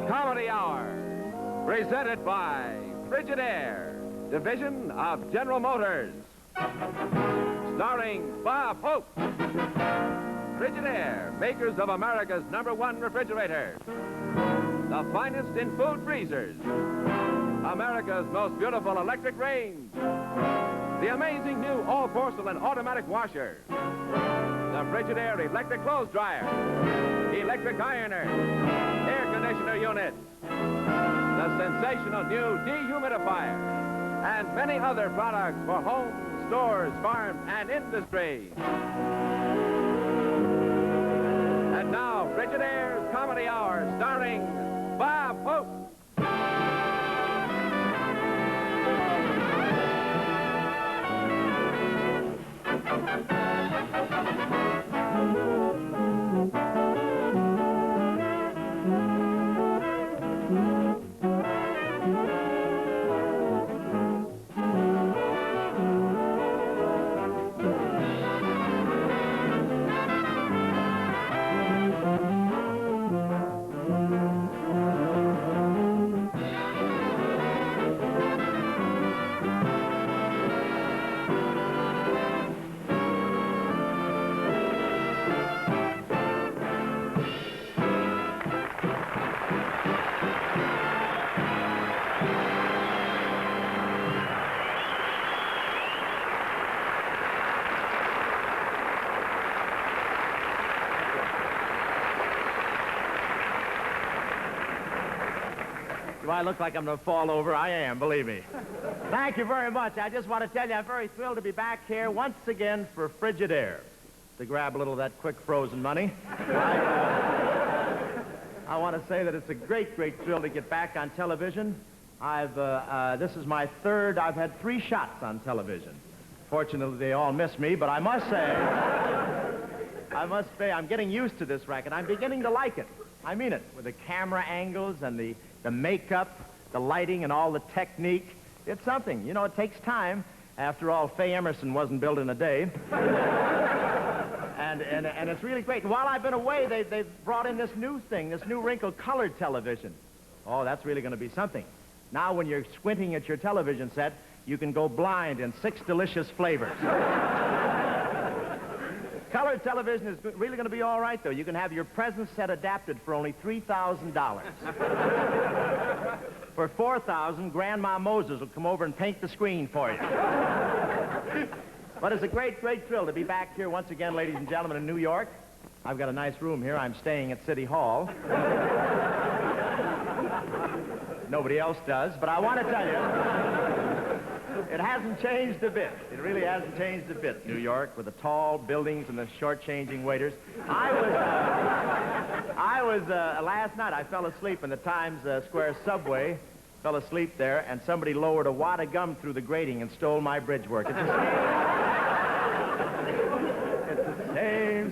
Comedy Hour, presented by Frigidaire, division of General Motors. Starring Bob Hope. Frigidaire, makers of America's #1 refrigerator. The finest in food freezers. America's most beautiful electric range. The amazing new all-porcelain automatic washer. The Frigidaire electric clothes dryer. Electric ironer. Air conditioner unit. The sensational new dehumidifier. And many other products for homes, stores, farms, and industry. And now, Frigidaire's Comedy Hour, starring Bob Hope. Do I look like I'm going to fall over? I am, believe me. Thank you very much. I just want to tell you I'm very thrilled to be back here once again for Frigidaire. To grab a little of that quick frozen money. I want to say that it's a great, great thrill to get back on television. This is my third. I've had 3 shots on television. Fortunately, they all miss me, but I must say I'm getting used to this racket. I'm beginning to like it. I mean it, with the camera angles and the makeup, the lighting, and all the technique. It's something. You know, it takes time. After all, Faye Emerson wasn't built in a day. and it's really great. And while I've been away, they've brought in this new thing, this new wrinkled colored television. Oh, that's really going to be something. Now, when you're squinting at your television set, you can go blind in 6 delicious flavors. Colored television is really going to be all right, though. You can have your present set adapted for only $3,000. For $4,000, Grandma Moses will come over and paint the screen for you. But it's a great, great thrill to be back here once again, ladies and gentlemen, in New York. I've got a nice room here. I'm staying at City Hall. Nobody else does, but I want to tell you, it hasn't changed a bit. It really hasn't changed a bit. New York, with the tall buildings and the short-changing waiters. Last night I fell asleep in the Times Square subway, fell asleep there, and somebody lowered a wad of gum through the grating and stole my bridge work. It's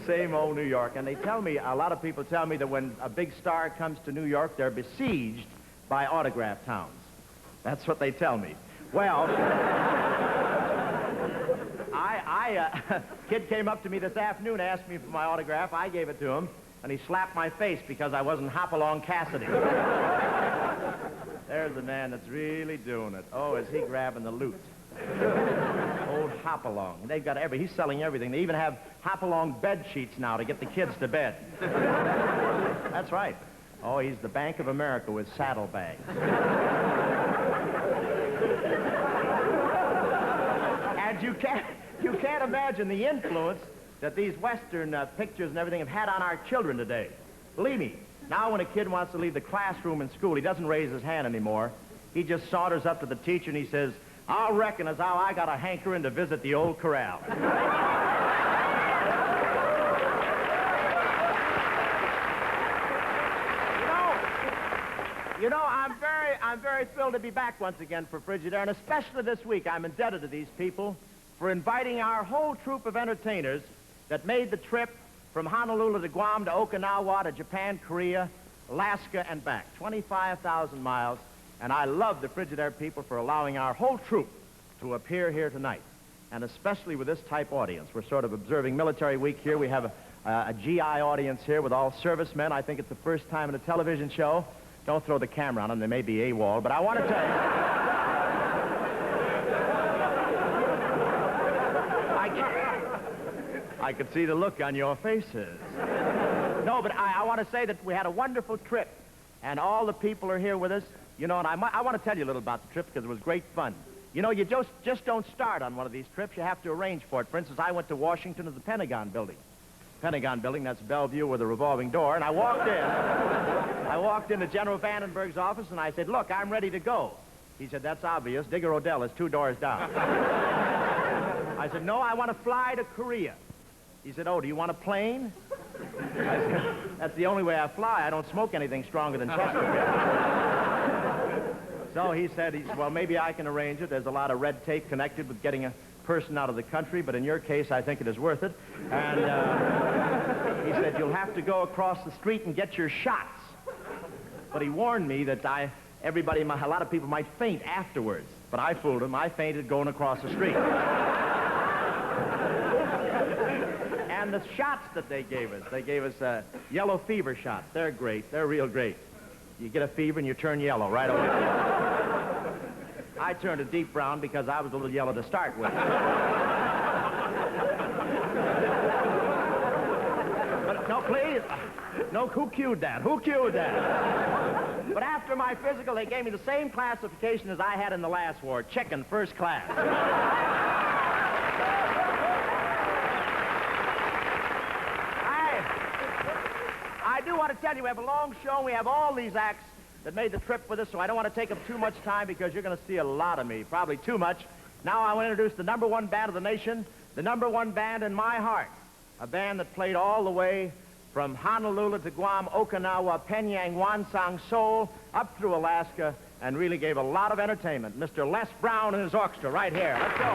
the same old New York. And they tell me, a lot of people tell me that when a big star comes to New York, they're besieged by autograph towns. That's what they tell me. Well, kid came up to me this afternoon, asked me for my autograph. I gave it to him, and he slapped my face because I wasn't Hopalong Cassidy. There's a man that's really doing it. Oh, is he grabbing the loot? Old Hopalong. They've got he's selling everything. They even have Hopalong bed sheets now to get the kids to bed. That's right. Oh, he's the Bank of America with saddlebags. And you can't imagine the influence that these Western pictures and everything have had on our children today. Believe me, now when a kid wants to leave the classroom in school, he doesn't raise his hand anymore. He just saunters up to the teacher and he says, "I reckon as how I got a hankering to visit the old corral." You know, I'm very thrilled to be back once again for Frigidaire, and especially this week, I'm indebted to these people for inviting our whole troupe of entertainers that made the trip from Honolulu to Guam to Okinawa to Japan, Korea, Alaska, and back. 25,000 miles, and I love the Frigidaire people for allowing our whole troupe to appear here tonight, and especially with this type audience. We're sort of observing Military Week here. We have a GI audience here with all servicemen. I think it's the first time in a television show Don't throw the camera on them. They may be AWOL, but I want to tell you. I could see the look on your faces. No, but I want to say that we had a wonderful trip, and all the people are here with us. You know, and I want to tell you a little about the trip because it was great fun. You know, you just don't start on one of these trips. You have to arrange for it. For instance, I went to Washington to the Pentagon building. Pentagon building, that's Bellevue with a revolving door, and I walked in. I walked into General Vandenberg's office, and I said, look, I'm ready to go. He said, that's obvious. Digger Odell is 2 doors down. I said, no, I want to fly to Korea. He said, oh, do you want a plane? I said, that's the only way I fly. I don't smoke anything stronger than Chesterfield. So he said, well, maybe I can arrange it. There's a lot of red tape connected with getting a person out of the country, but in your case, I think it is worth it. And he said, you'll have to go across the street and get your shots. But he warned me that a lot of people might faint afterwards. But I fooled him. I fainted going across the street. And the shots that they gave us yellow fever shots. They're great. They're real great. You get a fever and you turn yellow right away. I turned a deep brown because I was a little yellow to start with. But no, please. No, who cued that? Who cued that? But after my physical, they gave me the same classification as I had in the last war, chicken first class. I do want to tell you, we have a long show, and we have all these acts that made the trip with us, so I don't want to take up too much time because you're going to see a lot of me, probably too much. Now I want to introduce the #1 band of the nation, the #1 band in my heart, a band that played all the way from Honolulu to Guam, Okinawa, Penang, Wonsong, Seoul, up through Alaska, and really gave a lot of entertainment. Mr. Les Brown and his orchestra right here. Let's go.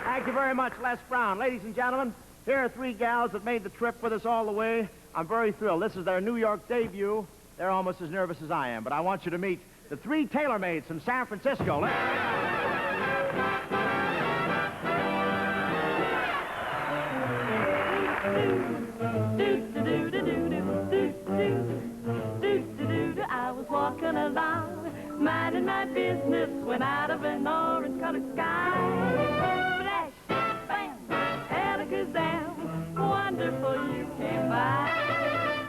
Thank you very much, Les Brown. Ladies and gentlemen, here are 3 gals that made the trip with us all the way. I'm very thrilled. This is their New York debut. They're almost as nervous as I am, but I want you to meet the 3 Tailor Maids from San Francisco. I was walking along, minding my business, when out of an orange-colored sky, flash, bam, alakazam, wonderful you came by.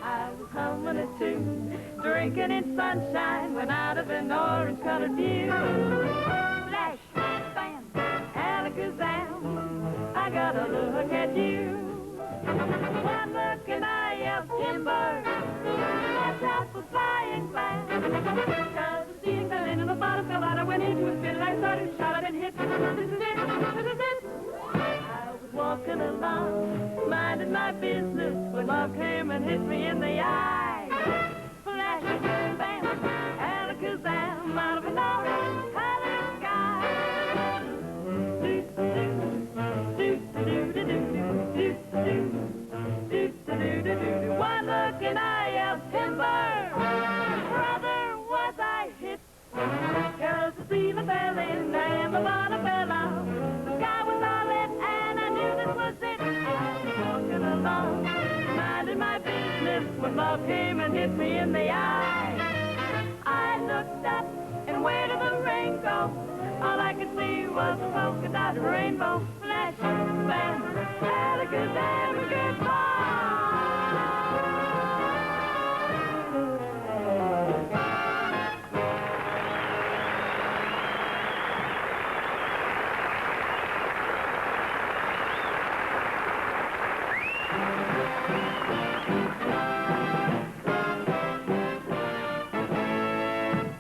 I was humming a tune, drinking in sunshine, when out of an orange-colored view, flash, bam, alakazam, I got a 'Cause the ceiling fell in and the bottom fell out. I went into a spin and I started to shout. I didn't hit. I was walking along, minding my business, when love came and hit me in the eye. Flash, bam, alakazam, out of an orange colored sky. One look and I yelled timber. Brother, was I hit? 'Cause the ceiling fell in and the bottom fell out. The sky was all lit and I knew this was it. I was walking along, minding my business, when love came and hit me in the eye. I looked up and where did the rain go? All I could see was a polka dot rainbow. Flash, bam, alakazam, goodbye.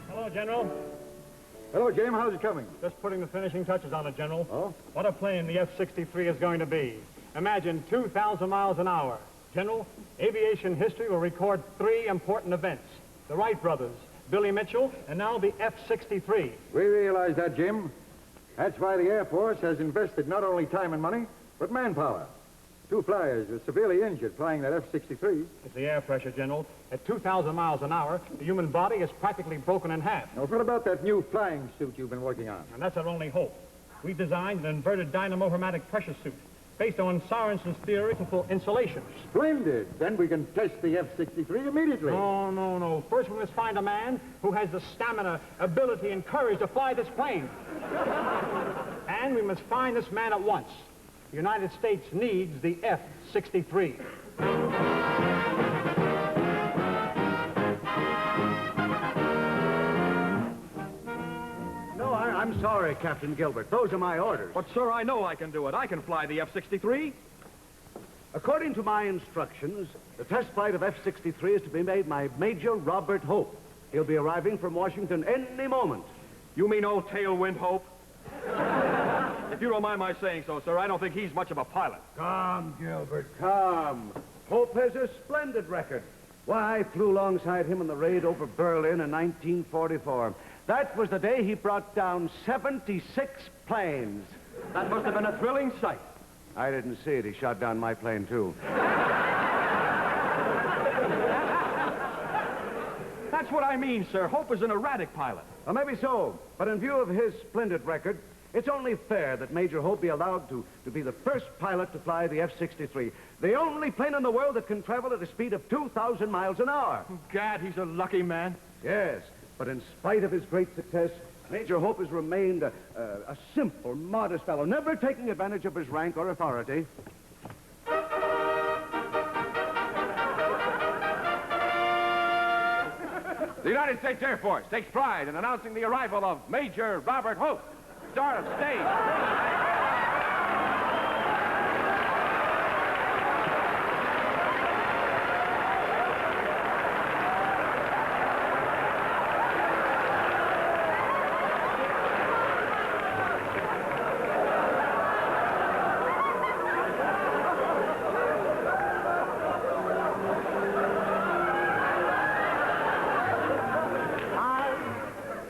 Hello, General. Hello, Jim. How's it coming? Just putting the finishing touches on it, General. Oh? What a plane the F-63 is going to be. Imagine 2,000 miles an hour. General, aviation history will record 3 important events. The Wright brothers, Billy Mitchell, and now the F-63. We realize that, Jim. That's why the Air Force has invested not only time and money, but manpower. 2 flyers were severely injured flying that F-63. It's the air pressure, General. At 2,000 miles an hour, the human body is practically broken in half. Now, what about that new flying suit you've been working on? And that's our only hope. We designed an inverted dynamo-hermetic pressure suit based on Sorensen's theory to full insulation. Splendid. Then we can test the F-63 immediately. No. First, we must find a man who has the stamina, ability, and courage to fly this plane. And we must find this man at once. The United States needs the F-63. No, I'm sorry, Captain Gilbert. Those are my orders. But, sir, I know I can do it. I can fly the F-63. According to my instructions, the test flight of F-63 is to be made by Major Robert Hope. He'll be arriving from Washington any moment. You mean old Tailwind Hope? If you don't mind my saying so, sir, I don't think he's much of a pilot. Come, Gilbert, come. Hope has a splendid record. Why, I flew alongside him in the raid over Berlin in 1944. That was the day he brought down 76 planes. That must have been a thrilling sight. I didn't see it. He shot down my plane, too. That's what I mean, sir. Hope is an erratic pilot. Well, maybe so. But in view of his splendid record, it's only fair that Major Hope be allowed to be the first pilot to fly the F-63, the only plane in the world that can travel at a speed of 2,000 miles an hour. Gad, he's a lucky man. Yes, but in spite of his great success, Major Hope has remained a simple, modest fellow, never taking advantage of his rank or authority. The United States Air Force takes pride in announcing the arrival of Major Robert Hope, star of stage.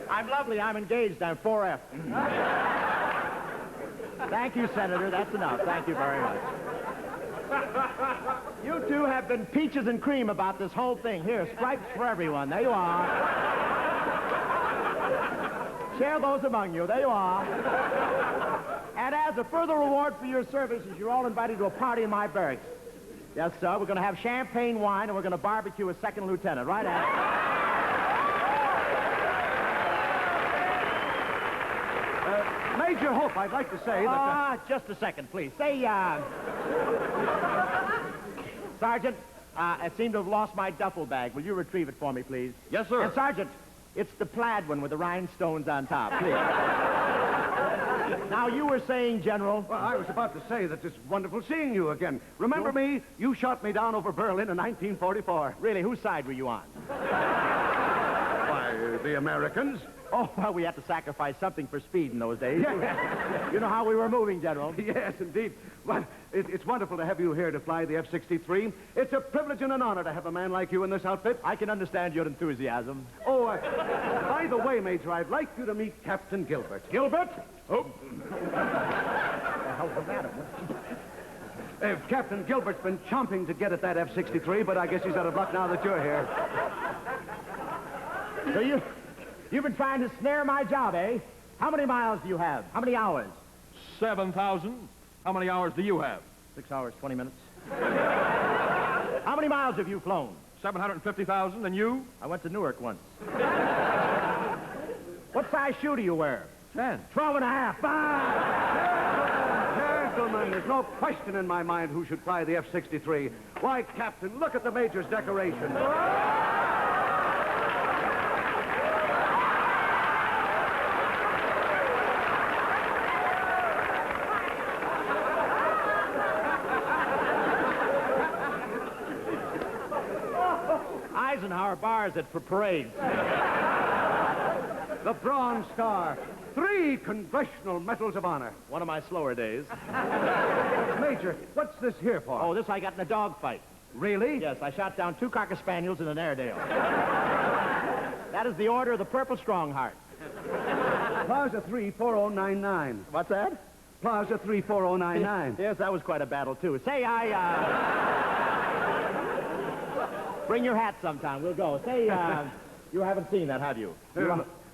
I'm lovely. I'm engaged. I'm 4F. Thank you, Senator. That's enough. Thank you very much. You two have been peaches and cream about this whole thing. Here, stripes for everyone. There you are. Share those among you. There you are. And as a further reward for your services, you're all invited to a party in my barracks. Yes, sir. We're going to have champagne wine, and we're going to barbecue a second lieutenant. Right at Major Hope, I'd like to say that... just a second, please. Say, Sergeant, I seem to have lost my duffel bag. Will you retrieve it for me, please? Yes, sir. And, Sergeant, it's the plaid one with the rhinestones on top, please. Now, you were saying, General... Well, I was about to say that it's wonderful seeing you again. Remember me? You shot me down over Berlin in 1944. Really, whose side were you on? Why, the Americans. Oh, well, we had to sacrifice something for speed in those days. Yeah. You know how we were moving, General. Yes, indeed. Well, it's wonderful to have you here to fly the F-63. It's a privilege and an honor to have a man like you in this outfit. I can understand your enthusiasm. Oh, by the way, Major, I'd like you to meet Captain Gilbert. Gilbert? Oh. What the hell's the matter? Captain Gilbert's been chomping to get at that F-63, but I guess he's out of luck now that you're here. So you've been trying to snare my job, eh? How many miles do you have? How many hours? 7,000. How many hours do you have? 6 hours, 20 minutes. How many miles have you flown? 750,000. And you? I went to Newark once. What size shoe do you wear? 10. 12 and a half. Gentlemen, there's no question in my mind who should fly the F-63. Why, Captain, look at the Major's decoration. Eisenhower bars it for parades. The Bronze Star. 3 Congressional Medals of Honor. One of my slower days. Major, what's this here for? Oh, this I got in a dog fight. Really? Yes, I shot down 2 Cocker Spaniels and an Airedale. That is the Order of the Purple Strongheart. Plaza 34099. What's that? Plaza 34099. Yes, that was quite a battle, too. Say, Bring your hat sometime. We'll go. Say, you haven't seen that, have you?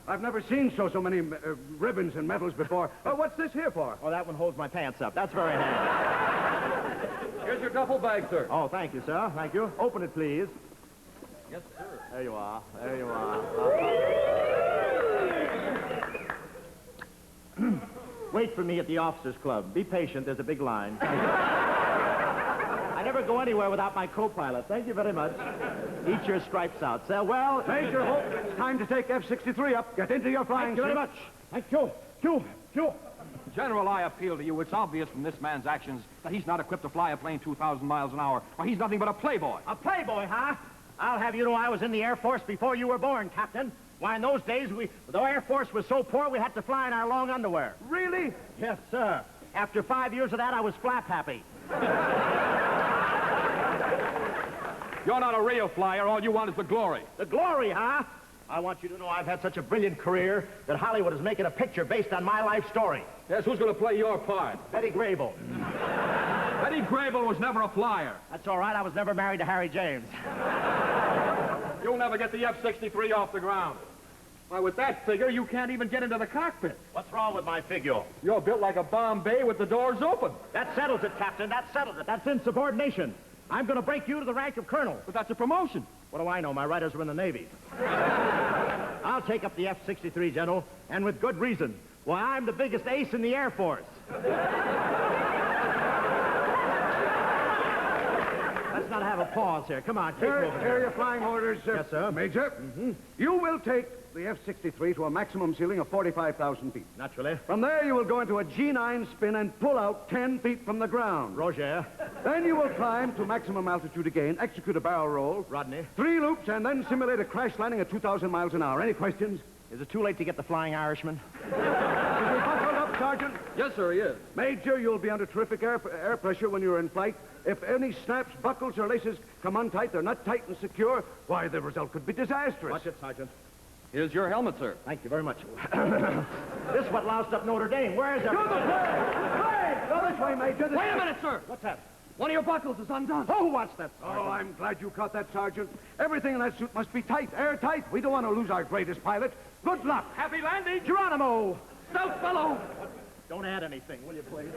I've never seen so many ribbons and medals before. What's this here for? Oh, that one holds my pants up. That's very handy. Here's your duffel bag, sir. Oh, thank you, sir. Thank you. Open it, please. Yes, sir. There you are. There you are. Wait for me at the officers' club. Be patient. There's a big line. I never go anywhere without my co-pilot. Thank you very much. Eat your stripes out, sir. Well, Major Hope, it's time to take F-63 up. Get into your flying thank you very suit. much. Thank you. Hugh. General, I appeal to you. It's obvious from this man's actions that he's not equipped to fly a plane 2,000 miles an hour. Why, he's nothing but a playboy. A playboy, huh? I'll have you know I was in the Air Force before you were born, Captain. Why, in those days, the Air Force was so poor we had to fly in our long underwear. Really? Yes, sir. After 5 years of that, I was flap happy. You're not a real flyer. All you want is the glory. The glory, huh? I want you to know I've had such a brilliant career that Hollywood is making a picture based on my life story. Yes, who's going to play your part? Betty Grable. Betty Grable was never a flyer. That's all right. I was never married to Harry James. You'll never get the F-63 off the ground. Why, with that figure, you can't even get into the cockpit. What's wrong with my figure? You're built like a Bombay with the doors open. That settles it, Captain. That settles it. That's insubordination. I'm going to break you to the rank of colonel. But that's a promotion. What do I know? My writers were in the Navy. I'll take up the F-63, General, and with good reason. Why, I'm the biggest ace in the Air Force. Let's not have a pause here. Come on, take Here over are here. your flying orders, sir. Yes, sir. Major, you will take the F-63 to a maximum ceiling of 45,000 feet. Naturally. From there, you will go into a G9 spin and pull out 10 feet from the ground. Roger. Then you will climb to maximum altitude again, execute a barrel roll, Rodney. 3 loops, and then simulate a crash landing at 2,000 miles an hour. Any questions? Is it too late to get the Flying Irishman? Is he buckled up, Sergeant? Yes, sir, he is. Major, you'll be under terrific air pressure when you're in flight. If any snaps, buckles, or laces come untight, they're not tight and secure, why, the result could be disastrous. Watch it, Sergeant. Here's your helmet, sir. Thank you very much. This is what loused up Notre Dame. Where is everybody? Go this way, Major. Wait a minute, sir. What's that? One of your buckles is undone. Oh, what's that, Oh, Sergeant? I'm glad you caught that, Sergeant. Everything in that suit must be tight, airtight. We don't want to lose our greatest pilot. Good luck. Happy landing. Geronimo! Stout fellow. Don't add anything, will you, please?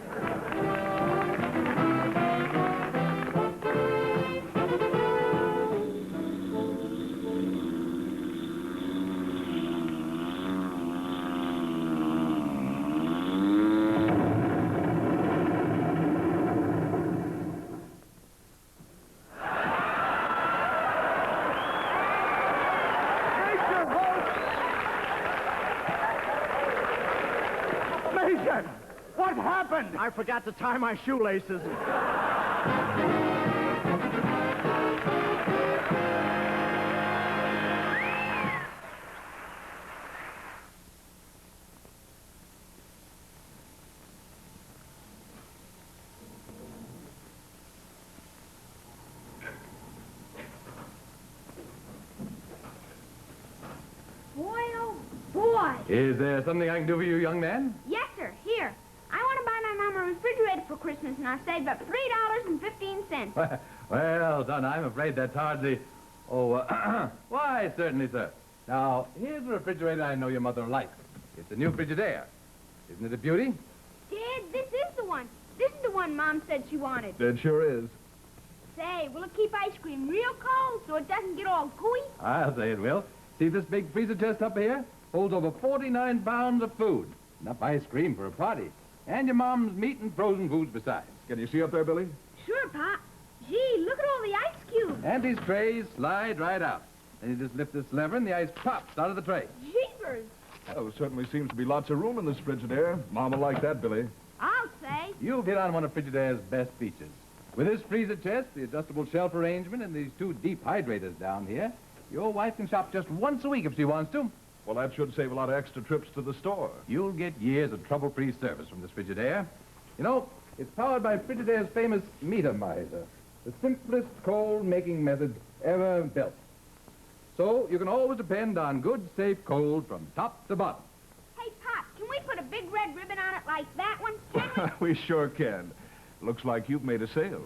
Major, what happened? I forgot to tie my shoelaces. Is there something I can do for you, young man? Yes, sir. Here. I want to buy my mom a refrigerator for Christmas, and I saved up $3.15. Well, son, I'm afraid that's hardly... Oh, why, certainly, sir. Now, here's a refrigerator I know your mother likes. It's a new Frigidaire. Isn't it a beauty? Dad, this is the one. This is the one Mom said she wanted. It sure is. Say, will it keep ice cream real cold so it doesn't get all gooey? I'll say it will. See this big freezer chest up here? Holds over 49 pounds of food. Enough ice cream for a party. And your mom's meat and frozen foods besides. Can you see up there, Billy? Sure, Pop. Gee, look at all the ice cubes. And these trays slide right out. Then you just lift this lever and the ice pops out of the tray. Jeepers. Oh, certainly seems to be lots of room in this Frigidaire. Mama like that, Billy. I'll say. You've hit on one of Frigidaire's best features. With this freezer chest, the adjustable shelf arrangement, and these two deep hydrators down here, your wife can shop just once a week if she wants to. Well, that should save a lot of extra trips to the store. You'll get years of trouble-free service from this Frigidaire. You know, it's powered by Frigidaire's famous meter miser, the simplest cold-making method ever built. So you can always depend on good, safe cold from top to bottom. Hey, Pop, can we put a big red ribbon on it like that one? Can we? We sure can. Looks like you've made a sale.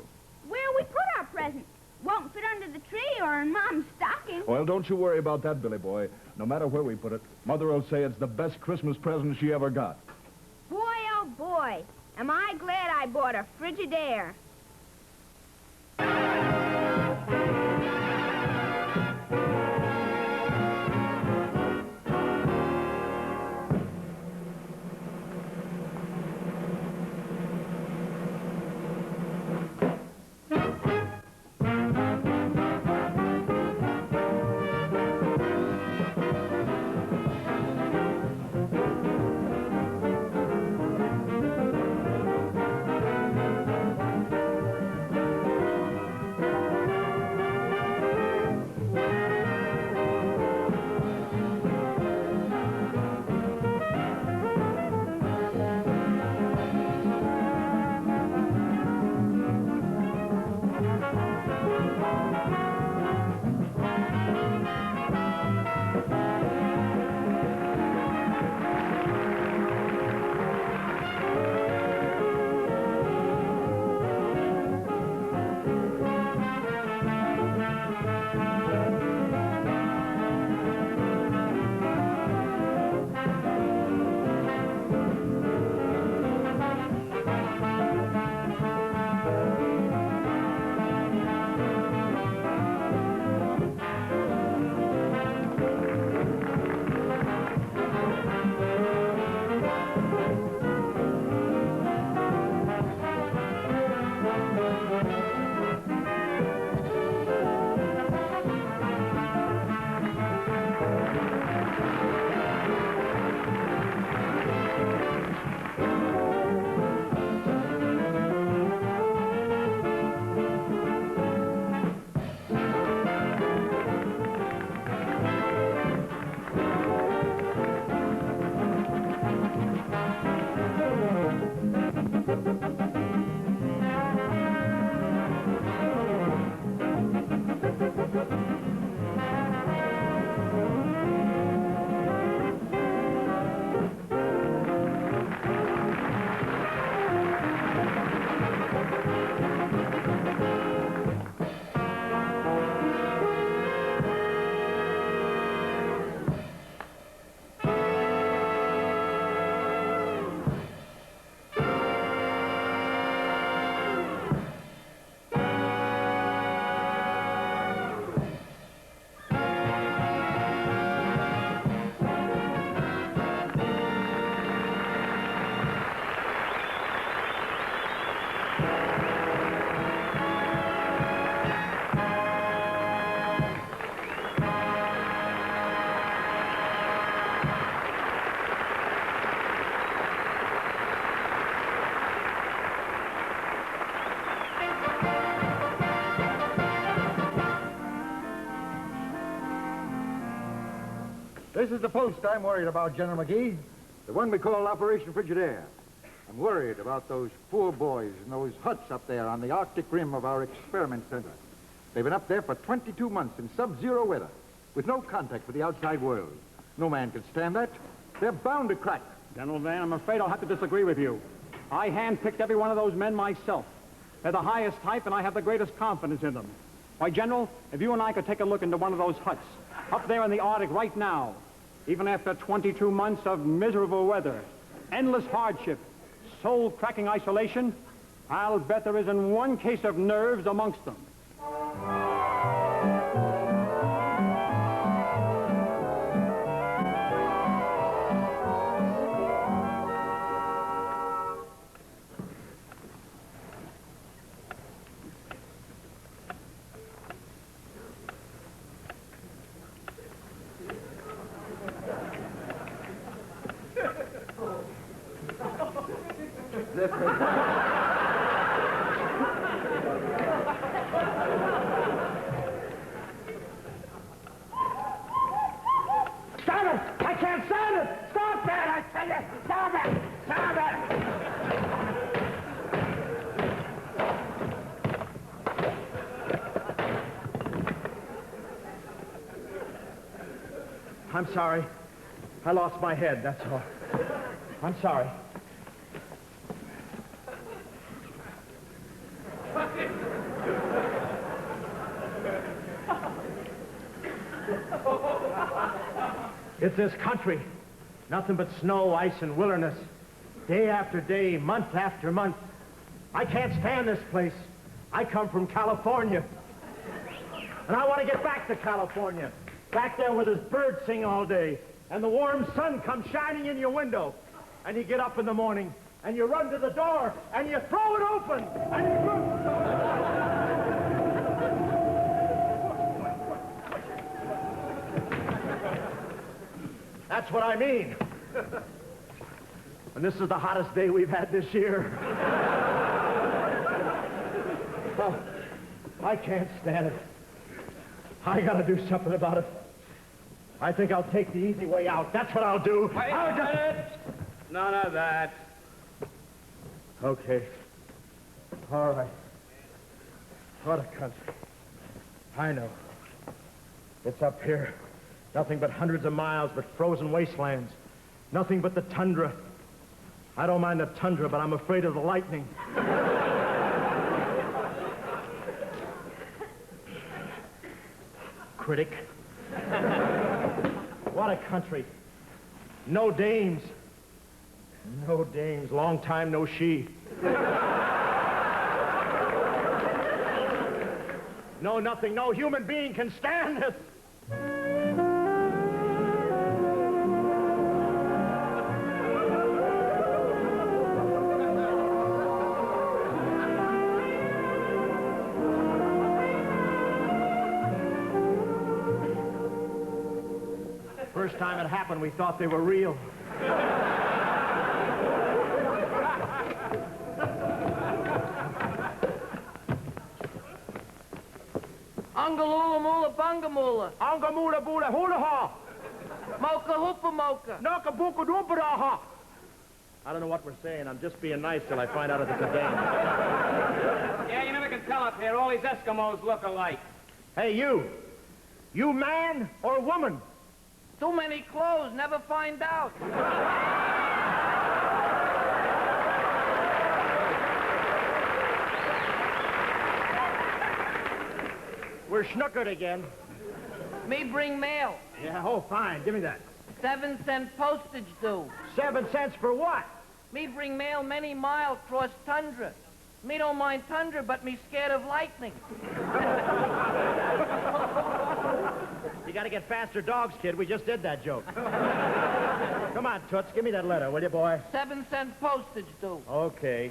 Where'll we put our presents? Won't fit under the tree or in Mom's stocking. Well, don't you worry about that, Billy boy. No matter where we put it, Mother will say it's the best Christmas present she ever got. Boy, oh boy, am I glad I bought a Frigidaire. This is the post I'm worried about, General McGee. The one we call Operation Frigidaire. I'm worried about those poor boys in those huts up there on the Arctic rim of our experiment center. They've been up there for 22 months in sub-zero weather, with no contact with the outside world. No man can stand that. They're bound to crack. General Van, I'm afraid I'll have to disagree with you. I handpicked every one of those men myself. They're the highest type, and I have the greatest confidence in them. Why, General, if you and I could take a look into one of those huts, up there in the Arctic right now, even after 22 months of miserable weather, endless hardship, soul-cracking isolation, I'll bet there isn't one case of nerves amongst them. Stop it! I can't stand it! Stop that! I tell you! Stop it! Stop it! I'm sorry. I lost my head, that's all. I'm sorry. It's this country. Nothing but snow, ice, and wilderness. Day after day, month after month. I can't stand this place. I come from California. And I want to get back to California. Back there where there's birds sing all day. And the warm sun comes shining in your window. And you get up in the morning. And you run to the door. And you throw it open. And you That's what I mean. And this is the hottest day we've had this year. Oh, I can't stand it. I gotta do something about it. I think I'll take the easy way out. That's what I'll do. Wait a minute. None of that. Okay. All right. What a country. I know. It's up here. Nothing but hundreds of miles, but frozen wastelands. Nothing but the tundra. I don't mind the tundra, but I'm afraid of the lightning. Critic. What a country. No dames. No dames. Long time no she. No nothing. No human being can stand this. First time it happened, we thought they were real. Ungalula mula bungamula. Angamula bula hula ha. Mocha hoopa mocha. Naka buka dupa ha. I don't know what we're saying. I'm just being nice till I find out if it's a game. Yeah, you never can tell up here. All these Eskimos look alike. Hey, you. You man or woman? Too many clothes, never find out. We're schnookered again. Me bring mail. Yeah, oh, fine. Give me that. 7-cent postage due. 7 cents for what? Me bring mail many miles cross tundra. Me don't mind tundra, but me scared of lightning. You gotta get faster dogs, kid. We just did that joke. Come on, Toots. Give me that letter, will you, boy? 7-cent postage due. Okay.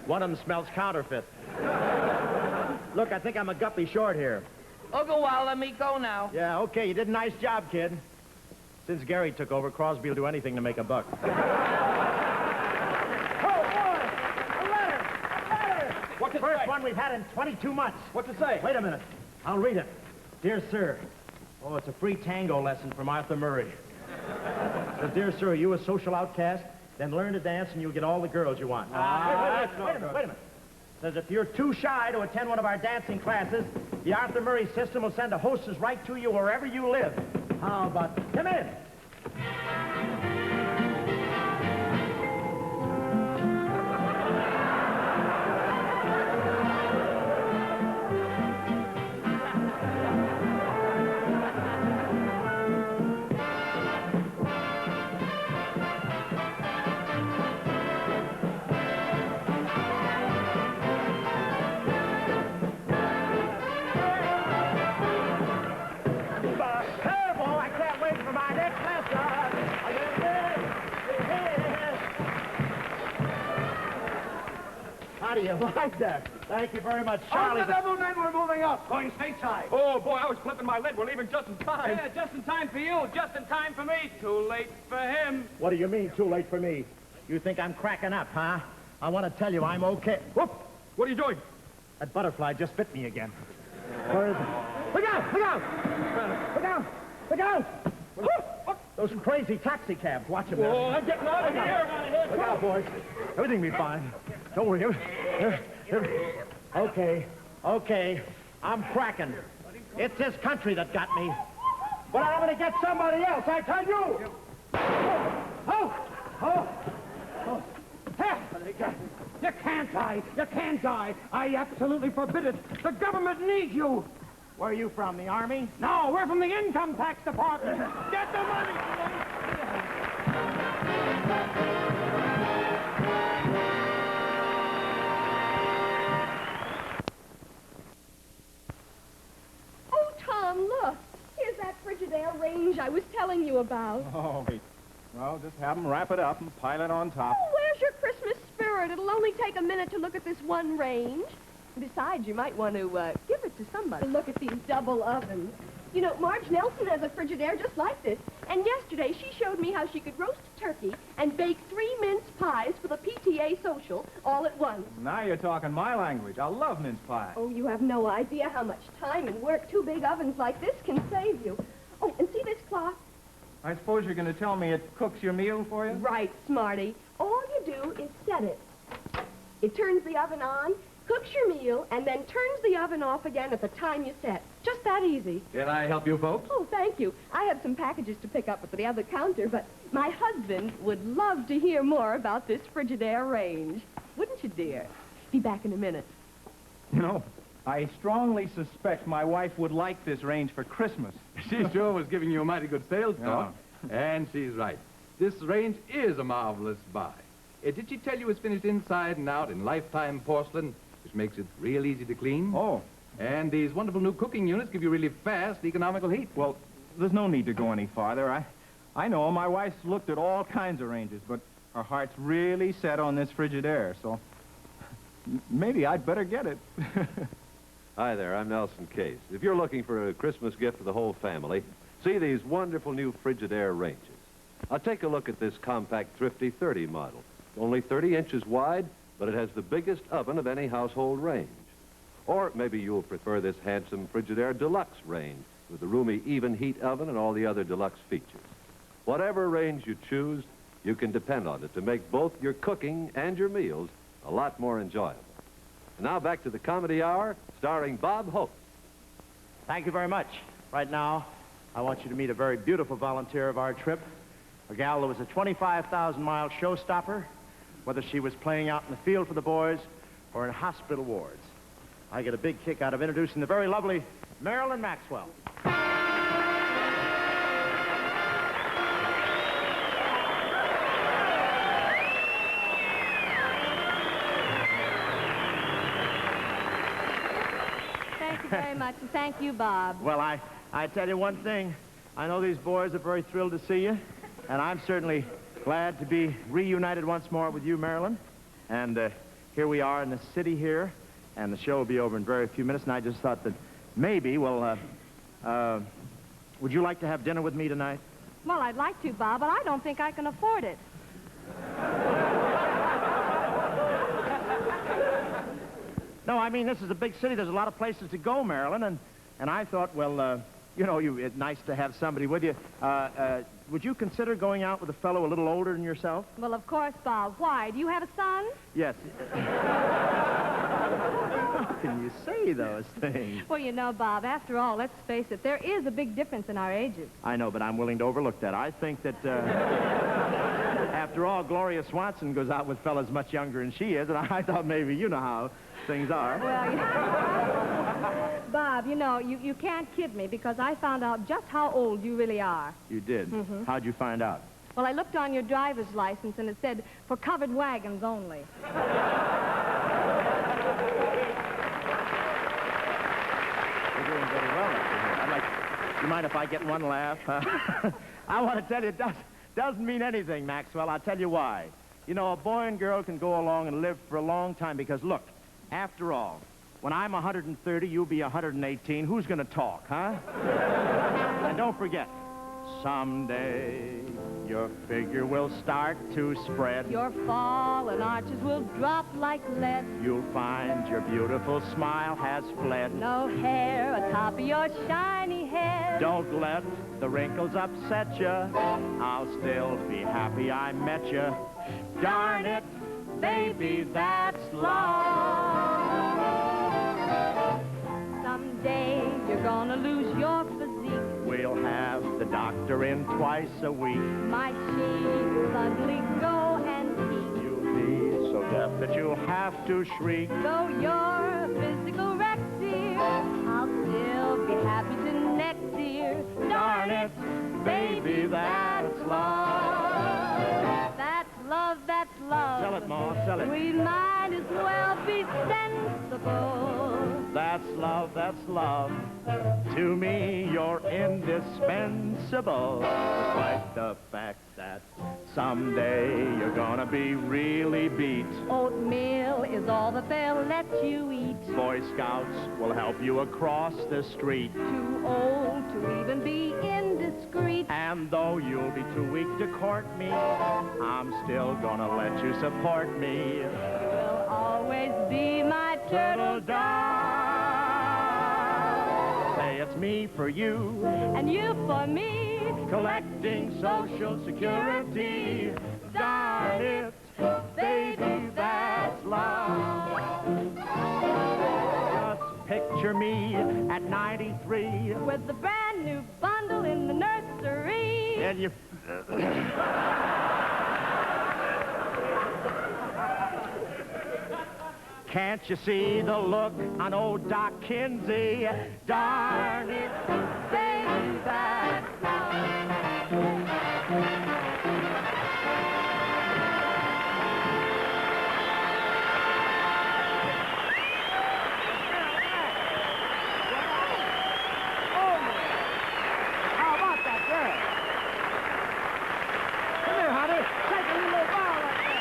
One of them smells counterfeit. Look, I think I'm a guppy short here. Ugawal, let me go now. Yeah, okay, you did a nice job, kid. Since Gary took over, Crosby will do anything to make a buck. Oh, boy! A letter! A letter! What's the first one we've had in 22 months? What's it say? Wait a minute. I'll read it. Dear Sir. Oh, it's a free tango lesson from Arthur Murray. It says, Dear Sir, are you a social outcast? Then learn to dance and you'll get all the girls you want. Wait a minute. Says if you're too shy to attend one of our dancing classes, the Arthur Murray system will send a hostess right to you wherever you live. How about... Come in. How do you like that? Thank you very much, Charlie. All the double men were moving up, going stateside. Oh, boy, I was clipping my lid. We're leaving just in time. Yeah, just in time for you, just in time for me. Too late for him. What do you mean, too late for me? You think I'm cracking up, huh? I want to tell you I'm okay. Whoop! What are you doing? That butterfly just bit me again. Where is it? Look out! Look out! Look out! Look out! Whoop! Those crazy taxi cabs. Watch them. Oh, I'm getting out of here. Look out, boys. Everything will be fine. Don't worry. Okay. I'm cracking. It's this country that got me. But I'm going to get somebody else, I tell you. You can't die. You can't die. I absolutely forbid it. The government needs you. Where are you from, the Army? No, we're from the Income Tax Department. Get the money. Oh, Tom, look. Here's that Frigidaire range I was telling you about. Oh, well, just have them wrap it up and pile it on top. Oh, where's your Christmas spirit? It'll only take a minute to look at this one range. Besides, you might want to give it to somebody. Look at these double ovens. You know, Marge Nelson has a Frigidaire just like this. And yesterday, she showed me how she could roast a turkey and bake 3 mince pies for the PTA social all at once. Now you're talking my language. I love mince pie. Oh, you have no idea how much time and work 2 big ovens like this can save you. Oh, and see this clock? I suppose you're going to tell me it cooks your meal for you? Right, Smarty. All you do is set it. It turns the oven on, cooks your meal, and then turns the oven off again at the time you set. Just that easy. Can I help you folks? Oh, thank you. I have some packages to pick up at the other counter, but my husband would love to hear more about this Frigidaire range. Wouldn't you, dear? Be back in a minute. You know, I strongly suspect my wife would like this range for Christmas. She sure was giving you a mighty good sales talk. And she's right. This range is a marvelous buy. Did she tell you it's finished inside and out in lifetime porcelain, which makes it real easy to clean? Oh. And these wonderful new cooking units give you really fast, economical heat. Well, there's no need to go any farther. I know my wife's looked at all kinds of ranges, but her heart's really set on this Frigidaire, so maybe I'd better get it. Hi there, I'm Nelson Case. If you're looking for a Christmas gift for the whole family, see these wonderful new Frigidaire ranges. Now take a look at this compact Thrifty 30 model. Only 30 inches wide, but it has the biggest oven of any household range. Or maybe you'll prefer this handsome Frigidaire Deluxe range with the roomy even heat oven and all the other deluxe features. Whatever range you choose, you can depend on it to make both your cooking and your meals a lot more enjoyable. And now back to the Comedy Hour, starring Bob Hope. Thank you very much. Right now, I want you to meet a very beautiful volunteer of our trip, a gal that was a 25,000-mile showstopper, whether she was playing out in the field for the boys or in hospital wards. I get a big kick out of introducing the very lovely Marilyn Maxwell. Thank you very much, and thank you, Bob. Well, I tell you one thing. I know these boys are very thrilled to see you, and I'm certainly glad to be reunited once more with you, Marilyn. And here we are in the city here, and the show will be over in very few minutes, and I just thought that maybe, well, would you like to have dinner with me tonight? Well, I'd like to, Bob, but I don't think I can afford it. No, I mean, this is a big city. There's a lot of places to go, Marilyn, and I thought, well, you know, it's nice to have somebody with you. Would you consider going out with a fellow a little older than yourself? Well, of course, Bob. Why? Do you have a son? Yes. How can you say those things? Well, you know, Bob, after all, let's face it, there is a big difference in our ages. I know, but I'm willing to overlook that. I think that, after all, Gloria Swanson goes out with fellas much younger than she is, and I thought maybe you know how things are. Well, Bob, you know, you can't kid me because I found out just how old you really are. You did? Mm-hmm. How'd you find out? Well, I looked on your driver's license and it said, for covered wagons only. You're doing very well up here. You mind if I get one laugh? I want to tell you, it doesn't mean anything, Maxwell. I'll tell you why. You know, a boy and girl can go along and live for a long time because, look, after all, when I'm 130, you'll be 118. Who's going to talk, huh? And don't forget, someday your figure will start to spread. Your fallen arches will drop like lead. You'll find your beautiful smile has fled. No hair atop of your shiny head. Don't let the wrinkles upset you. I'll still be happy I met you. Darn it, baby, that's love. Someday you're gonna lose your physique. We'll have the doctor in twice a week. My cheeks suddenly go antique. You'll be so deaf that you'll have to shriek. Though you're a physical wreck, dear, I'll still be happy to next year. Darn it, baby, that's love. That's love, that's love. Sell it, Ma, sell it. We might as well be sensible. That's love, that's love. To me, you're indispensable. Despite the fact that someday you're gonna be really beat. Oatmeal is all that they'll let you eat. Boy Scouts will help you across the street. Too old to even be indiscreet. And though you'll be too weak to court me, I'm still gonna let you support me. You'll always be my turtle dove. Say it's me for you, and you for me, collecting Social Security. Darn it, baby, that's love. Just picture me at 93 with the brand new bundle in the nursery. and you... Can't you see the look on old Doc Kinsey? Darn it, baby, that's How about that girl? Come here, honey. Take a little ball like that.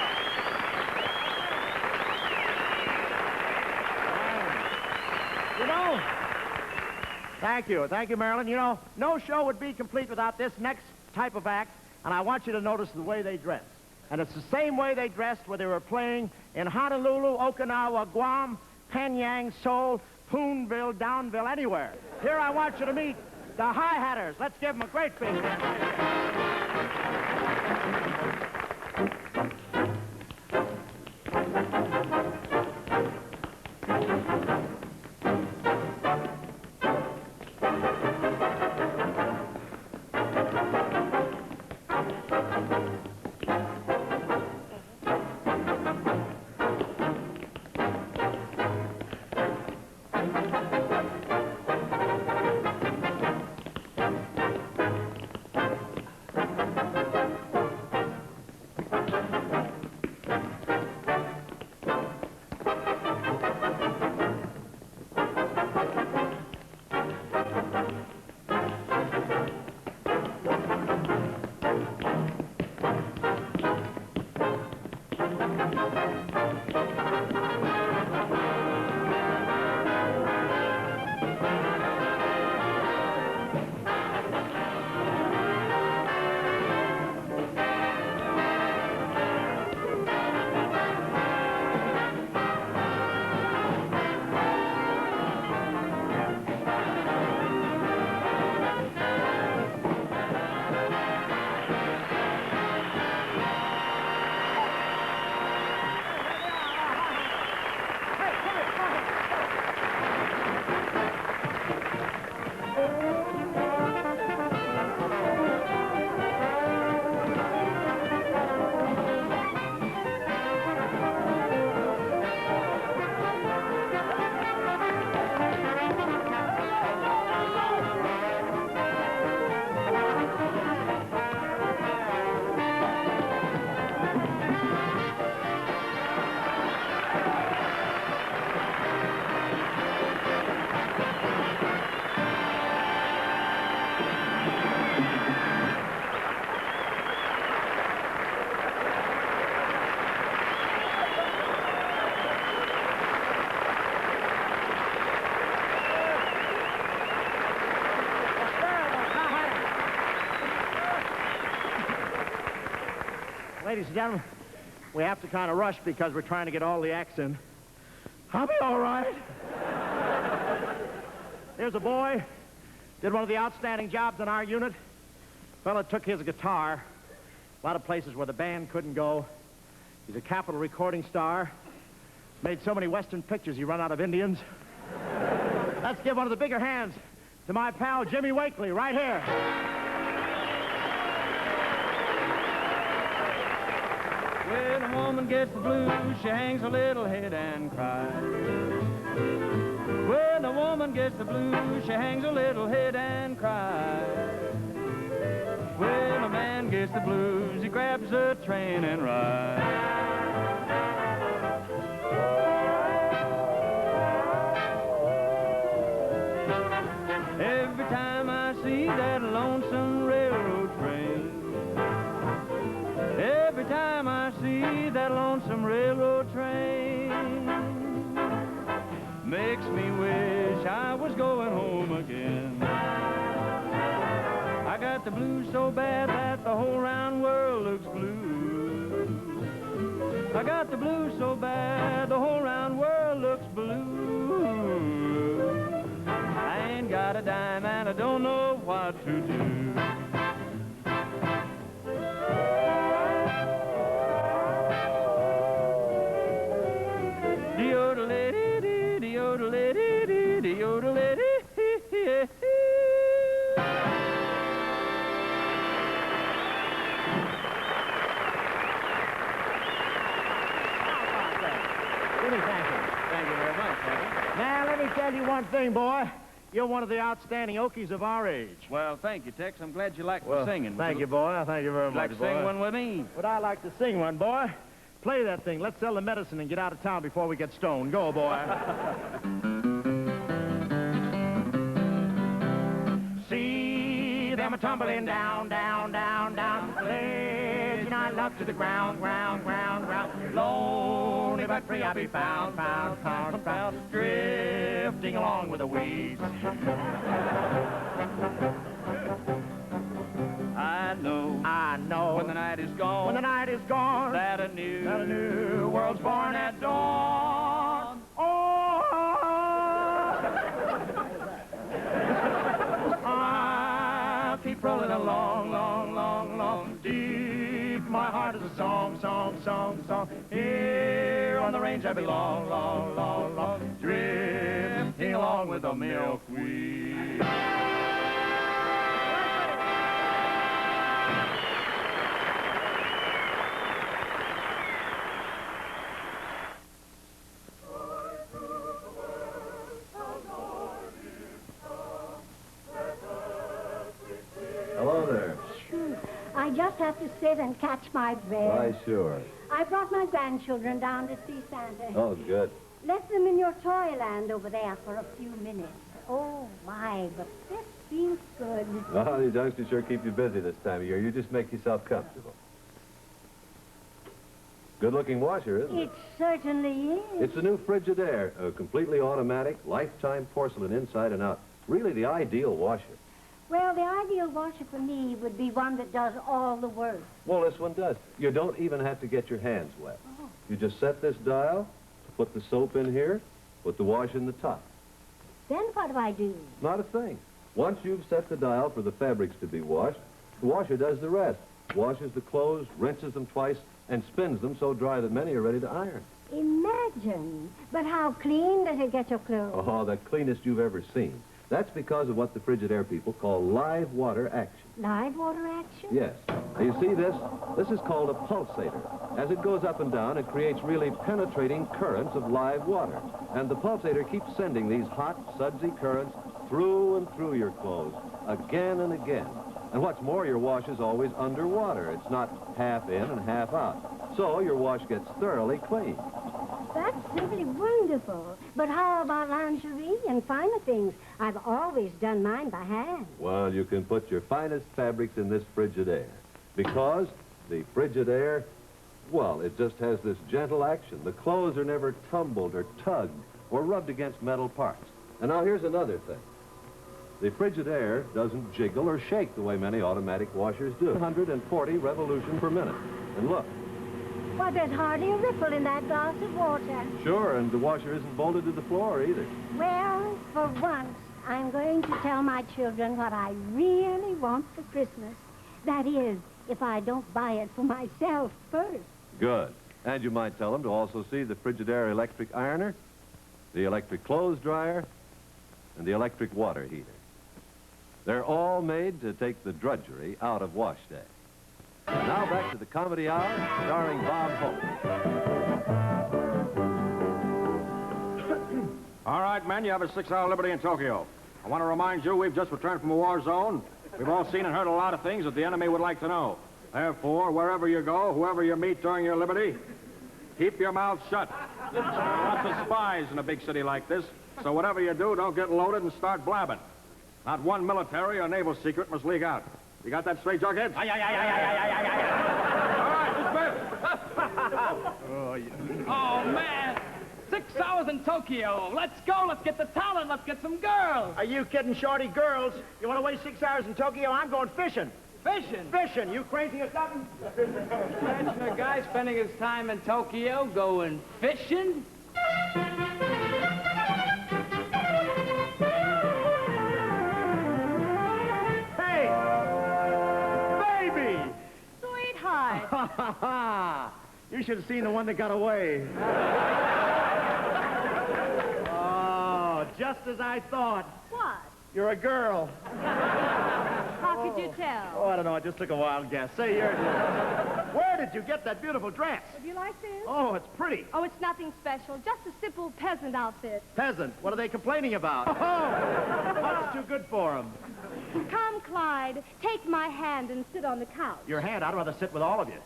You know, thank you, Marilyn. You know, no show would be complete without this next type of act, and I want you to notice the way they dress. And it's the same way they dressed when they were playing in Honolulu, Okinawa, Guam, Penang, Seoul, Poonville, Downville, anywhere. Here I want you to meet the Hi-Hatters. Let's give them a great big ladies and gentlemen, we have to kind of rush because we're trying to get all the acts in. I'll be all right. Here's a boy, did one of the outstanding jobs in our unit. Fella took his guitar, a lot of places where the band couldn't go. He's a capital recording star. Made so many Western pictures, he run out of Indians. Let's give one of the bigger hands to my pal, Jimmy Wakely, right here. When a woman gets the blues, she hangs her little head and cries. When a woman gets the blues, she hangs her little head and cries. When a man gets the blues, he grabs a train and rides. Every time I see that lonesome railroad train, every time I see that lonesome railroad train, makes me wish I was going home again. I got the blues so bad that the whole round world looks blue. I got the blues so bad the whole round world looks blue. I ain't got a dime and I don't know what to do. De-yodelady, de-yodelady, de-yodelady. Thank you very much, Eddie. Now, let me tell you one thing, boy. You're one of the outstanding Okies of our age. Well, thank you, Tex. I'm glad you like the singing. Thank you, boy. Thank you very much, Like to boy. sing one with me? Would I like to sing one, boy? Play that thing. Let's sell the medicine and get out of town before we get stoned. Go, boy. See them a-tumbling down, down, down, down. Pledging our love to the ground, ground, ground, ground. Lonely but free I'll be found, found, found, found. Drifting along with the waves. I know. When the night is gone. When the night is gone. That a new world's born at dawn. Oh! I'll keep rolling along, long, long, long. Deep my heart is a song, song, song, song. Here on the range I belong, long, long, long. Drifting along with the milkweed. Hello there. I just have to sit and catch my breath. Why, sure. I brought my grandchildren down to see Santa. Oh, good. Left them in your toyland over there for a few minutes. Oh, my, but this feels good. Well, these youngsters sure keep you busy this time of year. You just make yourself comfortable. Good-looking washer, isn't it? It certainly is. It's a new Frigidaire, a completely automatic, lifetime porcelain inside and out. Really the ideal washer. Well, the ideal washer for me would be one that does all the work. Well, this one does. You don't even have to get your hands wet. Oh. You just set this dial, put the soap in here, put the wash in the top. Then what do I do? Not a thing. Once you've set the dial for the fabrics to be washed, the washer does the rest. Washes the clothes, rinses them twice, and spins them so dry that many are ready to iron. Imagine. But how clean does it get your clothes? Oh, the cleanest you've ever seen. That's because of what the Frigidaire people call live water action. Live water action? Yes. Now, you see this? This is called a pulsator. As it goes up and down, it creates really penetrating currents of live water. And the pulsator keeps sending these hot, sudsy currents through and through your clothes, again and again. And what's more, your wash is always underwater. It's not half in and half out. So your wash gets thoroughly clean. That's simply wonderful. But how about lingerie and finer things? I've always done mine by hand. Well, you can put your finest fabrics in this Frigidaire. Because the Frigidaire, well, it just has this gentle action. The clothes are never tumbled or tugged or rubbed against metal parts. And now here's another thing. The Frigidaire doesn't jiggle or shake the way many automatic washers do. 140 revolutions per minute. And look, Why, there's hardly a ripple in that glass of water. Sure, and the washer isn't bolted to the floor either. Well, for once, I'm going to tell my children what I really want for Christmas. That is, if I don't buy it for myself first. Good. And you might tell them to also see the Frigidaire electric ironer, the electric clothes dryer, and the electric water heater. They're all made to take the drudgery out of wash day. And now back to the Comedy Hour, starring Bob Hope. All right, men, you have a 6-hour liberty in Tokyo. I want to remind you we've just returned from a war zone. We've all seen and heard a lot of things that the enemy would like to know. Therefore, wherever you go, whoever you meet during your liberty, keep your mouth shut. There are lots of spies in a big city like this, so whatever you do, don't get loaded and start blabbing. Not one military or naval secret must leak out. You got that straight, Jughead? Aye, aye, aye, aye, aye, aye, aye, aye. All right, dismiss. Oh, man. 6 hours in Tokyo. Let's go. Let's get the talent. Let's get some girls. Are you kidding, Shorty? Girls? You want to waste 6 hours in Tokyo? I'm going fishing. Fishing? Fishing. You crazy or something? Imagine a guy spending his time in Tokyo going fishing. Hey! Baby! Sweetheart. You should have seen the one that got away. Oh, just as I thought. What? You're a girl. How could you tell? Oh, I don't know. I just took a wild guess. Say, where did you get that beautiful dress? Do you like this? Oh, it's pretty. Oh, it's nothing special. Just a simple peasant outfit. Peasant. What are they complaining about? Oh, what's too good for them? Come, Clyde. Take my hand and sit on the couch. Your hand? I'd rather sit with all of you.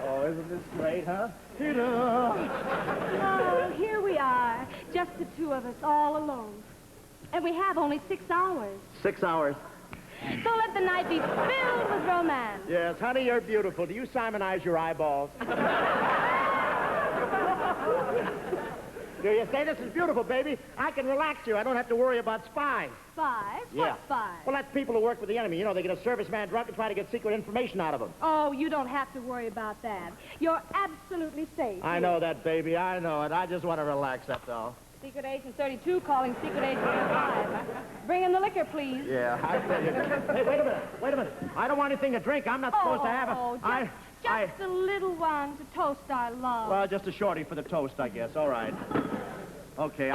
Oh, isn't this great, huh? Oh, here we are. Just the two of us, all alone. And we have only 6 hours. 6 hours. So let the night be filled with romance. Yes, honey, you're beautiful. Do you Simonize your eyeballs? Do you say, this is beautiful, baby? I can relax you. I don't have to worry about spies. Spies? Yeah. What spies? Well, that's people who work with the enemy. You know, they get a serviceman drunk and try to get secret information out of him. Oh, you don't have to worry about that. You're absolutely safe. I know that, baby. I know it. I just want to relax, that's all. Secret Agent 32 calling Secret Agent 5. Bring in the liquor, please. Yeah, I tell you. Hey, wait a minute. Wait a minute. I don't want anything to drink. I'm not supposed to have it. Oh, just a little one to toast our love. Well, just a shorty for the toast, I guess. All right. Okay,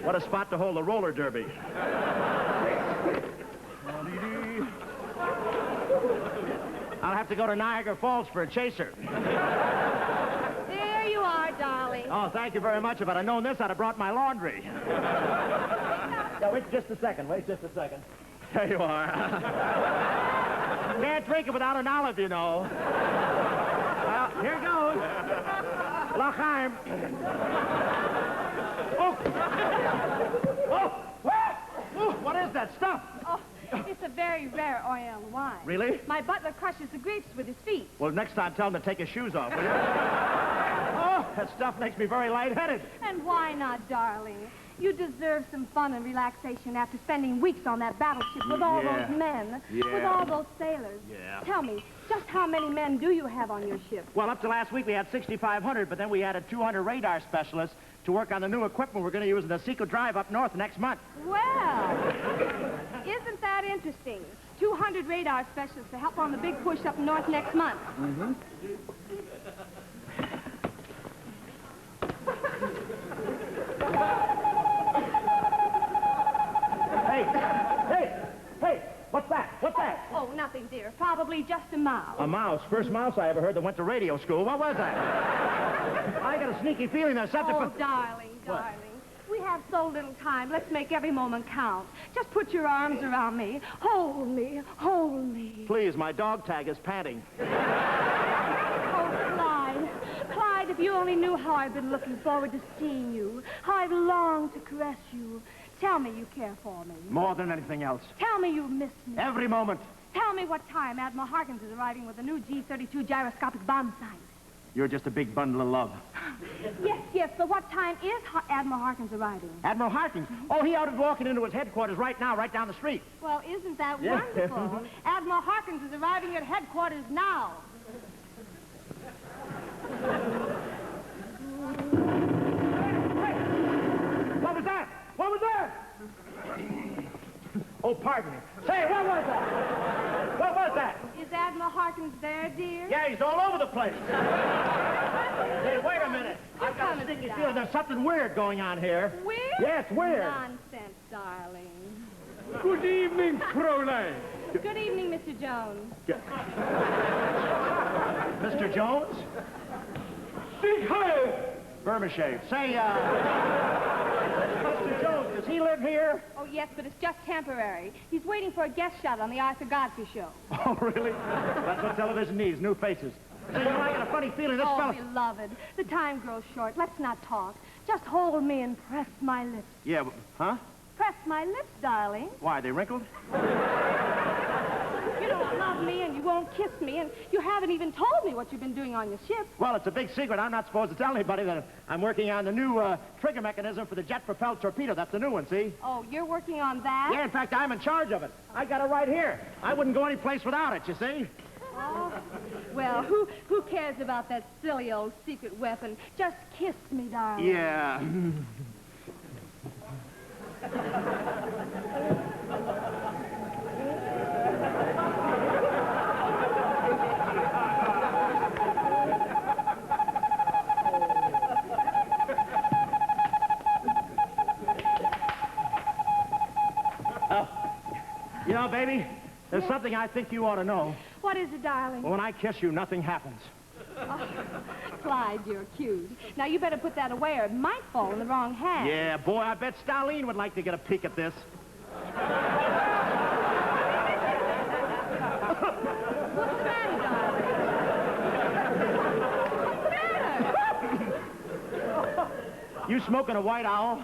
What a spot to hold a roller derby. I'll have to go to Niagara Falls for a chaser. There you are, darling. Oh, thank you very much. If I'd have known this, I'd have brought my laundry. Yeah, wait just a second. Wait just a second. There you are. Can't drink it without an olive, you know. Well, here goes. L'chaim. Oh! Oh! What is that stuff? Oh, it's a very rare Oriental wine. Really? My butler crushes the grapes with his feet. Well, next time tell him to take his shoes off, will you? Oh, that stuff makes me very lightheaded. And why not, darling? You deserve some fun and relaxation after spending weeks on that battleship with all those men, with all those sailors. Yeah. Tell me, just how many men do you have on your ship? Well, up to last week we had 6,500, but then we added 200 radar specialists to work on the new equipment we're going to use in the secret drive up north next month. Well, isn't that interesting? 200 radar specialists to help on the big push up north next month. Mm-hmm. Hey, what's that? What's that? Oh, nothing, dear. Probably just a mouse. A mouse. First mouse I ever heard that went to radio school. What was that? I got a sneaky feeling there's something... Oh, darling. We have so little time. Let's make every moment count. Just put your arms around me. Hold me. Please, my dog tag is panting. Oh, Clyde. Clyde, if you only knew how I've been looking forward to seeing you, how I've longed to caress you. Tell me you care for me. More than anything else. Tell me you miss me. Every moment. Tell me what time Admiral Harkins is arriving with a new G-32 gyroscopic bomb sight. You're just a big bundle of love. Yes, but what time is Admiral Harkins arriving? Admiral Harkins? Oh, he ought to be walking into his headquarters right now, right down the street. Well, isn't that Yeah. wonderful? Admiral Harkins is arriving at headquarters now. What was that? What was that? Oh, pardon me. Say, what was that? What was that? Is Admiral Harkins there, dear? Yeah, he's all over the place. Hey, wait a minute. I've got a coming sneaky down. feeling there's something weird going on here. Weird? Yes, weird. Nonsense, darling. Good evening, Fräulein. Good evening, Mr. Jones. Mr. Jones? Sig Heil! Burma shave. Say, Mr. Jones, does he live here? Oh, yes, but it's just temporary. He's waiting for a guest shot on the Arthur Godfrey show. Oh, really? That's what television needs, new faces. Say, you know, I got a funny feeling this Oh, fella... beloved, the time grows short. Let's not talk. Just hold me and press my lips. Yeah, huh? Press my lips, darling. Why, they wrinkled? You don't love me and you won't kiss me, and you haven't even told me what you've been doing on your ship. Well, it's a big secret. I'm not supposed to tell anybody that I'm working on the new trigger mechanism for the jet-propelled torpedo. That's the new one, see? Oh, you're working on that? Yeah, in fact, I'm in charge of it. I got it right here. I wouldn't go any place without it, you see? Oh, well, who cares about that silly old secret weapon? Just kiss me, darling. Yeah. You know, baby, there's something I think you ought to know. What is it, darling? When I kiss you, nothing happens. Oh, Clyde, you're cute. Now, you better put that away or it might fall in the wrong hand. Yeah, boy, I bet Starlene would like to get a peek at this. What's the matter, darling? What's the matter? You smoking a white owl?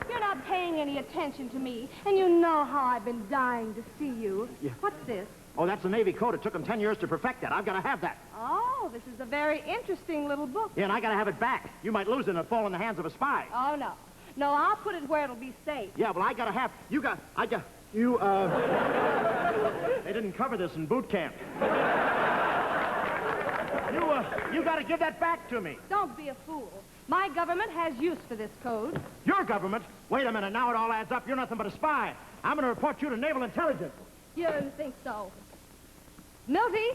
You're not paying any attention to me, and you know how I've been dying to see you. Yeah. What's this? Oh, that's the Navy code. It took them 10 years to perfect that. I've got to have that. Oh, this is a very interesting little book. Yeah, and I got to have it back. You might lose it and it'll fall in the hands of a spy. Oh, no. No, I'll put it where it'll be safe. Yeah, well, I got to have... They didn't cover this in boot camp. You got to give that back to me. Don't be a fool. My government has use for this code. Your government? Wait a minute. Now it all adds up. You're nothing but a spy. I'm going to report you to Naval Intelligence. You don't think so? Milty,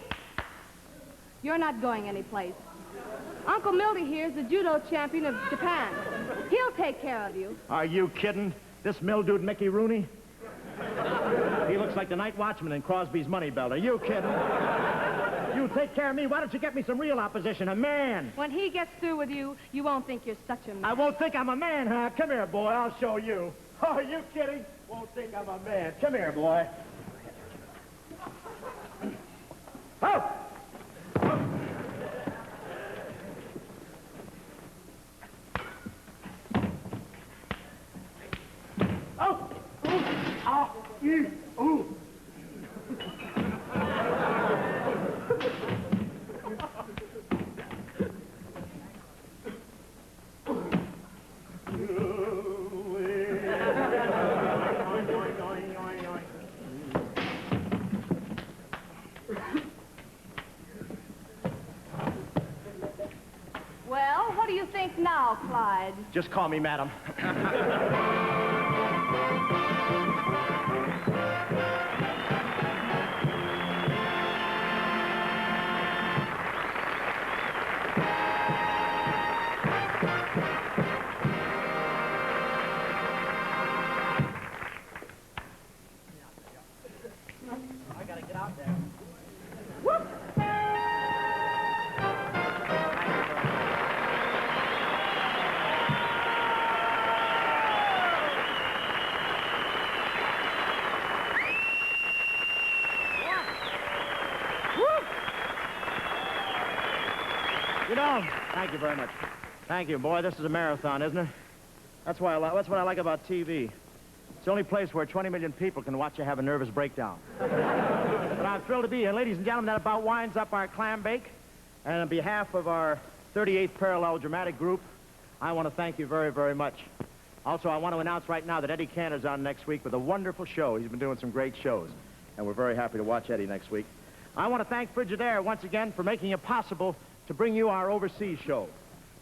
you're not going anyplace. Uncle Milty here is the judo champion of Japan. He'll take care of you. Are you kidding? This mildewed Mickey Rooney? He looks like the night watchman in Crosby's Money Belt. Are you kidding? You take care of me. Why don't you get me some real opposition, a man? When he gets through with you, you won't think you're such a man. I won't think I'm a man, huh? Come here, boy. I'll show you. Oh, are you kidding? Won't think I'm a man. Come here, boy. Oh! Oh! Ooh! Ah! Ooh! Ooh! Well, what do you think now, Clyde? Just call me madam. I gotta get out there. Whoop! You know, thank you very much. Thank you, boy. This is a marathon, isn't it? That's what I like about TV. It's the only place where 20 million people can watch you have a nervous breakdown. But I'm thrilled to be here. Ladies and gentlemen, that about winds up our clam bake. And on behalf of our 38th Parallel Dramatic Group, I want to thank you very, very much. Also, I want to announce right now that Eddie Cantor's on next week with a wonderful show. He's been doing some great shows, and we're very happy to watch Eddie next week. I want to thank Frigidaire once again for making it possible to bring you our overseas show.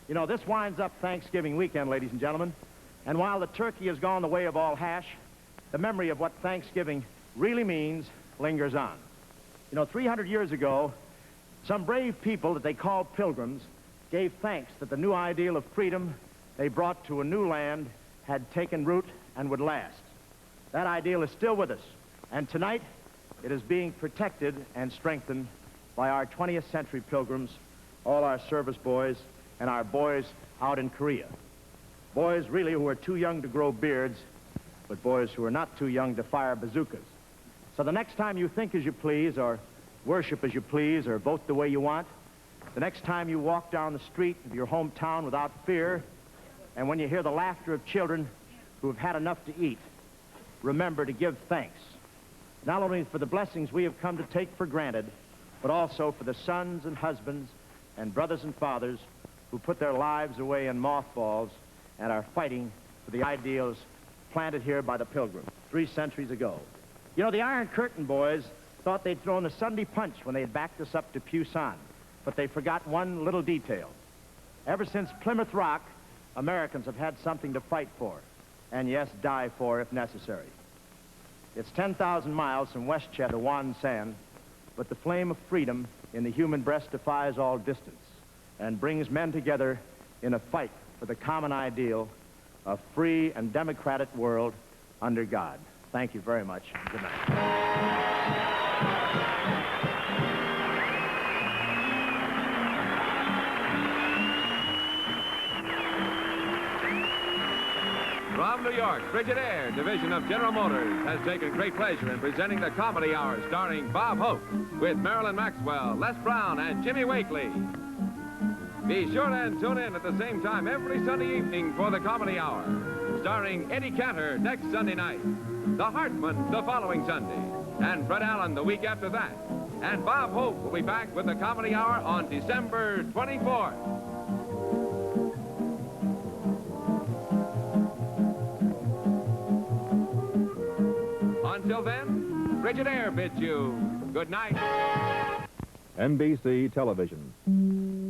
You know, this winds up Thanksgiving weekend, ladies and gentlemen. And while the turkey has gone the way of all hash, the memory of what Thanksgiving really means lingers on. You know, 300 years ago, some brave people that they called pilgrims gave thanks that the new ideal of freedom they brought to a new land had taken root and would last. That ideal is still with us, and tonight it is being protected and strengthened by our 20th century pilgrims, all our service boys, and our boys out in Korea. Boys really who are too young to grow beards, but boys who are not too young to fire bazookas. So the next time you think as you please, or worship as you please, or vote the way you want, the next time you walk down the street of your hometown without fear, and when you hear the laughter of children who have had enough to eat, remember to give thanks, not only for the blessings we have come to take for granted, but also for the sons and husbands and brothers and fathers who put their lives away in mothballs and are fighting for the ideals planted here by the Pilgrims 3 centuries ago. You know, the Iron Curtain boys thought they'd thrown the Sunday punch when they had backed us up to Pusan, but they forgot one little detail. Ever since Plymouth Rock, Americans have had something to fight for, and yes, die for if necessary. It's 10,000 miles from Westchester to Wonsan, but the flame of freedom in the human breast defies all distance and brings men together in a fight for the common ideal of free and democratic world under God. Thank you very much. Good night. From New York, Frigidaire, division of General Motors, has taken great pleasure in presenting the Comedy Hour starring Bob Hope with Marilyn Maxwell, Les Brown, and Jimmy Wakely. Be sure and tune in at the same time every Sunday evening for the Comedy Hour, starring Eddie Cantor next Sunday night, the Hartman the following Sunday, and Fred Allen the week after that. And Bob Hope will be back with the Comedy Hour on December 24th. Until then, Frigidaire bids you good night. NBC Television.